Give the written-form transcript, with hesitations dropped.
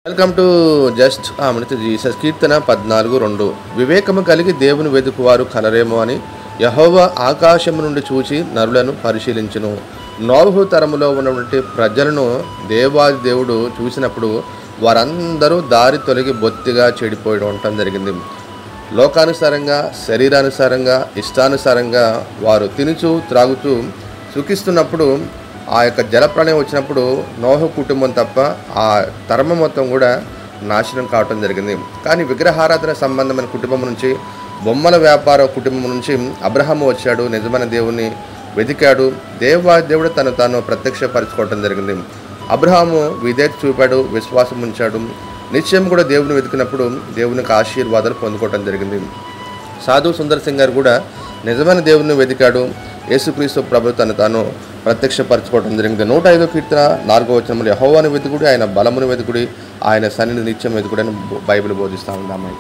Welcome to just minute Jesus. కీర్తన 14:2. వివేకము కలిగి దేవుని వెదుకువారు కలరేమో అని యెహోవా ఆకాశము నుండి చూచి నరులను పరిశీలించును. నోవహు తరములో ఉన్నటువంటి ప్రజలను దేవాది దేవుడు చూసినప్పుడు వారందరూ దారి తొలగి బొత్తిగా చెడిపోయి ఉండటం జరిగింది. లోకానుసారంగా, శరీరానుసారంగా, ఇష్టానుసారంగా వారు తినుచు త్రాగుతూ సుఖిస్తున్నప్పుడు ఆ యొక్క జలప్రళయం వచ్చినప్పుడు నోహు కుటుంబం తప్ప ఆ తరమ మొత్తం కూడా నాశనం కావటం జరిగింది. కానీ విగ్రహారాధన సంబంధమైన కుటుంబం నుంచి, బొమ్మల వ్యాపార కుటుంబం నుంచి అబ్రహాము వచ్చాడు, నిజమైన దేవుని వెతికాడు, దేవుడు తాను ప్రత్యక్షపరచుకోవటం జరిగింది. అబ్రహాము విధేయత చూపాడు, విశ్వాసం ఉంచాడు, నిశ్చయం కూడా దేవుని వెతికినప్పుడు దేవునికి ఆశీర్వాదాలు పొందుకోవటం జరిగింది. సాధు సుందర్ సింగ్ గారు కూడా నిజమైన దేవుని వెతికాడు, యేసుక్రీస్తు ప్రభు తాను ప్రత్యక్షపరచుకోవడం జరిగింది. 105వ కీర్తన 4వ వచనంలో యెహోవాను వెతుకుడి, ఆయన బలమును వెతుకుడి, ఆయన సన్నిధిని నిత్యం వెతుకుడి అని బైబిల్ బోధిస్తూ ఉంది.